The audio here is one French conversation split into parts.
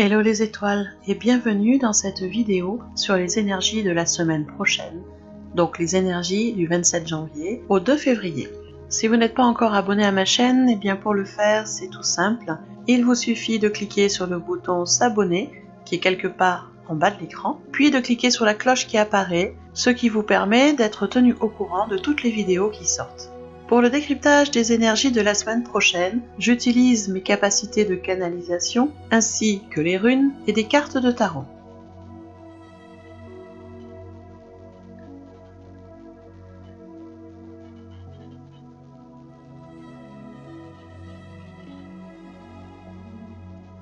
Hello les étoiles et bienvenue dans cette vidéo sur les énergies de la semaine prochaine, donc les énergies du 27 janvier au 2 février. Si vous n'êtes pas encore abonné à ma chaîne, et bien pour le faire c'est tout simple, il vous suffit de cliquer sur le bouton s'abonner qui est quelque part en bas de l'écran, puis de cliquer sur la cloche qui apparaît, ce qui vous permet d'être tenu au courant de toutes les vidéos qui sortent. Pour le décryptage des énergies de la semaine prochaine, j'utilise mes capacités de canalisation, ainsi que les runes et des cartes de tarot.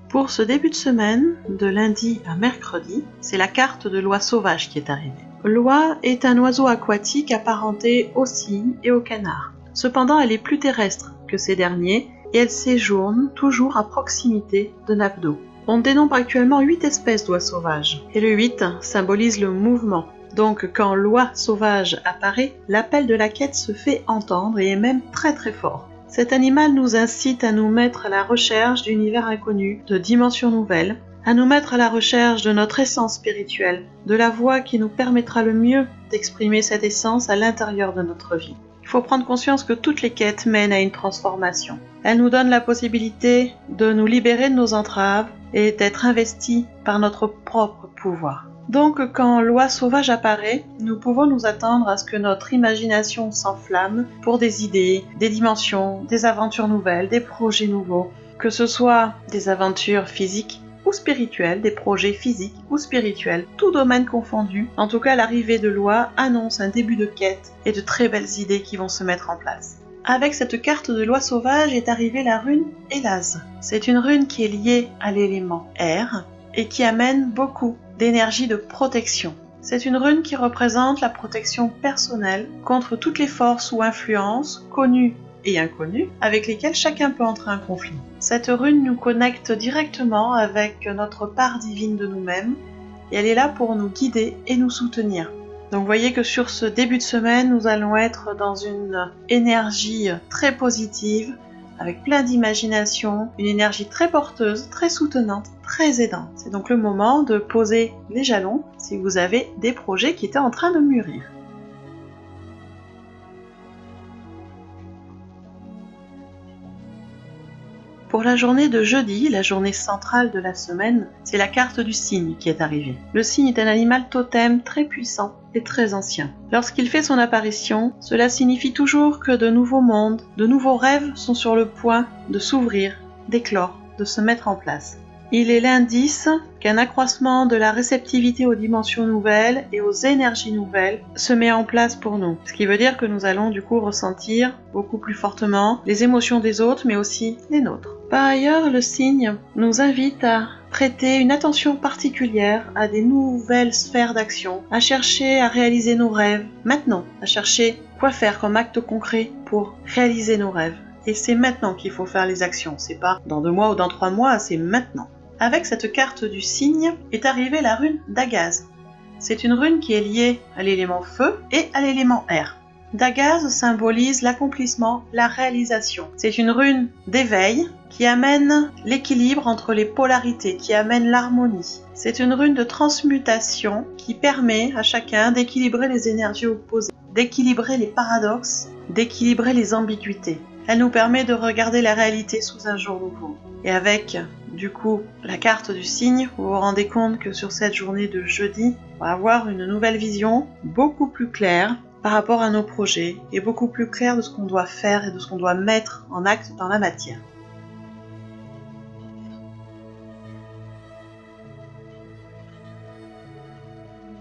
Pour ce début de semaine, de lundi à mercredi, c'est la carte de l'oie sauvage qui est arrivée. L'oie est un oiseau aquatique apparenté aux cygnes et aux canards. Cependant, elle est plus terrestre que ces derniers et elle séjourne toujours à proximité de nappes d'eau. On dénombre actuellement 8 espèces d'oies sauvages et le 8 symbolise le mouvement. Donc quand l'oie sauvage apparaît, l'appel de la quête se fait entendre et est même très très fort. Cet animal nous incite à nous mettre à la recherche d'univers inconnus, de dimensions nouvelles, à nous mettre à la recherche de notre essence spirituelle, de la voie qui nous permettra le mieux d'exprimer cette essence à l'intérieur de notre vie. Il faut prendre conscience que toutes les quêtes mènent à une transformation. Elles nous donnent la possibilité de nous libérer de nos entraves et d'être investis par notre propre pouvoir. Donc quand l'oie sauvage apparaît, nous pouvons nous attendre à ce que notre imagination s'enflamme pour des idées, des dimensions, des aventures nouvelles, des projets nouveaux, que ce soit des aventures physiques ou spirituelles, des projets physiques ou spirituels, tout domaine confondu. En tout cas, l'arrivée de l'oie annonce un début de quête et de très belles idées qui vont se mettre en place. Avec cette carte de l'oie sauvage est arrivée la rune Elaz. C'est une rune qui est liée à l'élément air et qui amène beaucoup d'énergie de protection. C'est une rune qui représente la protection personnelle contre toutes les forces ou influences connues et inconnues avec lesquelles chacun peut entrer en conflit. Cette rune nous connecte directement avec notre part divine de nous-mêmes et elle est là pour nous guider et nous soutenir. Donc vous voyez que sur ce début de semaine, nous allons être dans une énergie très positive, avec plein d'imagination, une énergie très porteuse, très soutenante, très aidante. C'est donc le moment de poser les jalons si vous avez des projets qui étaient en train de mûrir. Pour la journée de jeudi, la journée centrale de la semaine, c'est la carte du cygne qui est arrivée. Le cygne est un animal totem très puissant et très ancien. Lorsqu'il fait son apparition, cela signifie toujours que de nouveaux mondes, de nouveaux rêves sont sur le point de s'ouvrir, d'éclore, de se mettre en place. Il est l'indice qu'un accroissement de la réceptivité aux dimensions nouvelles et aux énergies nouvelles se met en place pour nous. Ce qui veut dire que nous allons du coup ressentir beaucoup plus fortement les émotions des autres mais aussi les nôtres. Par ailleurs, le cygne nous invite à prêter une attention particulière à des nouvelles sphères d'action, à chercher à réaliser nos rêves maintenant, à chercher quoi faire comme acte concret pour réaliser nos rêves. Et c'est maintenant qu'il faut faire les actions, c'est pas dans 2 mois ou dans 3 mois, c'est maintenant. Avec cette carte du cygne est arrivée la rune Dagaz. C'est une rune qui est liée à l'élément feu et à l'élément air. Dagaz symbolise l'accomplissement, la réalisation. C'est une rune d'éveil qui amène l'équilibre entre les polarités, qui amène l'harmonie. C'est une rune de transmutation qui permet à chacun d'équilibrer les énergies opposées, d'équilibrer les paradoxes, d'équilibrer les ambiguïtés. Elle nous permet de regarder la réalité sous un jour nouveau. Et avec, du coup, la carte du cygne, vous vous rendez compte que sur cette journée de jeudi, on va avoir une nouvelle vision beaucoup plus claire par rapport à nos projets et beaucoup plus claire de ce qu'on doit faire et de ce qu'on doit mettre en acte dans la matière.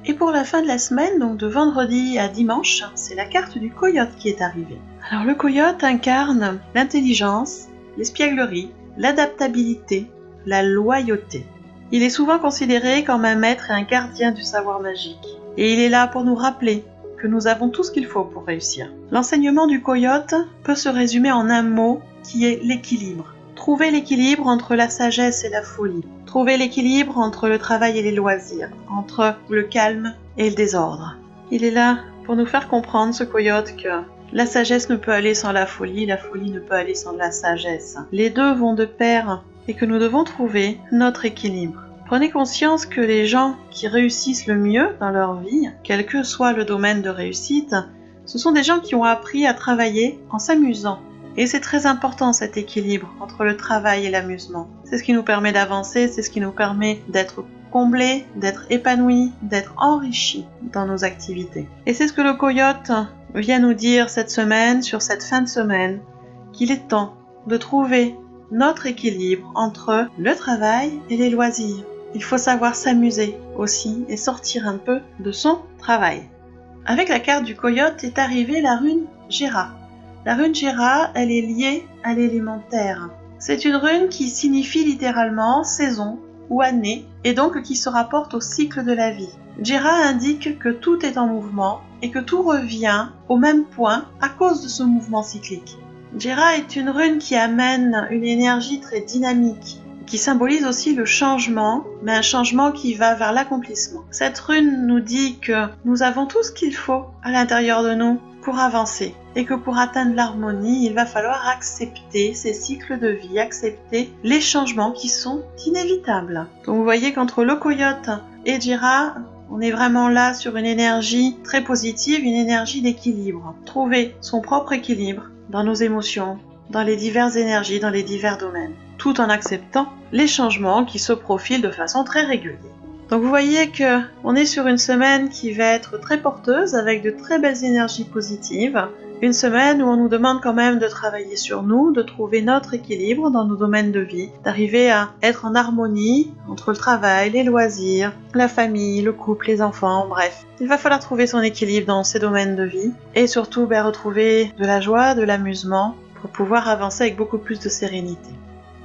Et pour la fin de la semaine, donc de vendredi à dimanche, c'est la carte du coyote qui est arrivée. Alors le coyote incarne l'intelligence, l'espièglerie, l'adaptabilité, la loyauté. Il est souvent considéré comme un maître et un gardien du savoir magique. Et il est là pour nous rappeler que nous avons tout ce qu'il faut pour réussir. L'enseignement du coyote peut se résumer en un mot qui est l'équilibre. Trouver l'équilibre entre la sagesse et la folie. Trouver l'équilibre entre le travail et les loisirs, entre le calme et le désordre. Il est là pour nous faire comprendre, ce coyote, que la sagesse ne peut aller sans la folie ne peut aller sans la sagesse. Les deux vont de pair et que nous devons trouver notre équilibre. Prenez conscience que les gens qui réussissent le mieux dans leur vie, quel que soit le domaine de réussite, ce sont des gens qui ont appris à travailler en s'amusant. Et c'est très important cet équilibre entre le travail et l'amusement. C'est ce qui nous permet d'avancer, c'est ce qui nous permet d'être comblés, d'être épanouis, d'être enrichis dans nos activités. Et c'est ce que le coyote vient nous dire cette semaine, sur cette fin de semaine, qu'il est temps de trouver notre équilibre entre le travail et les loisirs. Il faut savoir s'amuser aussi et sortir un peu de son travail. Avec la carte du coyote est arrivée la rune Jera. La rune Jera, elle est liée à l'élémentaire. C'est une rune qui signifie littéralement saison ou année et donc qui se rapporte au cycle de la vie. Jera indique que tout est en mouvement et que tout revient au même point à cause de ce mouvement cyclique. Jera est une rune qui amène une énergie très dynamique, qui symbolise aussi le changement, mais un changement qui va vers l'accomplissement. Cette rune nous dit que nous avons tout ce qu'il faut à l'intérieur de nous pour avancer et que pour atteindre l'harmonie, il va falloir accepter ces cycles de vie, accepter les changements qui sont inévitables. Donc vous voyez qu'entre le coyote et Jera, on est vraiment là sur une énergie très positive, une énergie d'équilibre. Trouver son propre équilibre dans nos émotions, dans les diverses énergies, dans les divers domaines, tout en acceptant les changements qui se profilent de façon très régulière. Donc vous voyez que on est sur une semaine qui va être très porteuse avec de très belles énergies positives. Une semaine où on nous demande quand même de travailler sur nous, de trouver notre équilibre dans nos domaines de vie, d'arriver à être en harmonie entre le travail, les loisirs, la famille, le couple, les enfants, bref. Il va falloir trouver son équilibre dans ces domaines de vie et surtout retrouver de la joie, de l'amusement pour pouvoir avancer avec beaucoup plus de sérénité.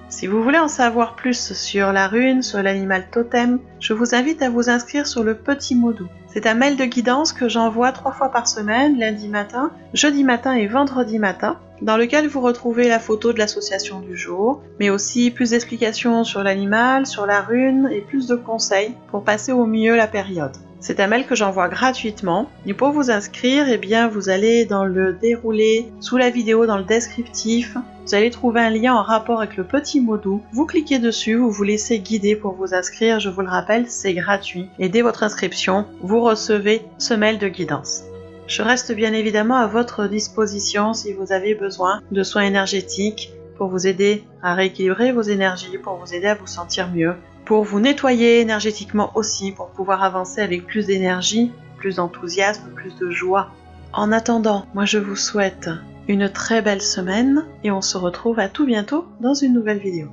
Si vous voulez en savoir plus sur la rune, sur l'animal totem, je vous invite à vous inscrire sur le Petit Mot Doux. C'est un mail de guidance que j'envoie 3 fois par semaine, lundi matin, jeudi matin et vendredi matin, dans lequel vous retrouvez la photo de l'association du jour, mais aussi plus d'explications sur l'animal, sur la rune et plus de conseils pour passer au mieux la période. C'est un mail que j'envoie gratuitement. Et pour vous inscrire, vous allez dans le déroulé sous la vidéo, dans le descriptif. Vous allez trouver un lien en rapport avec le Petit Mot Doux. Vous cliquez dessus, vous vous laissez guider pour vous inscrire. Je vous le rappelle, c'est gratuit. Et dès votre inscription, vous recevez ce mail de guidance. Je reste bien évidemment à votre disposition si vous avez besoin de soins énergétiques pour vous aider à rééquilibrer vos énergies, pour vous aider à vous sentir mieux, pour vous nettoyer énergétiquement aussi, pour pouvoir avancer avec plus d'énergie, plus d'enthousiasme, plus de joie. En attendant, moi je vous souhaite une très belle semaine et on se retrouve à tout bientôt dans une nouvelle vidéo.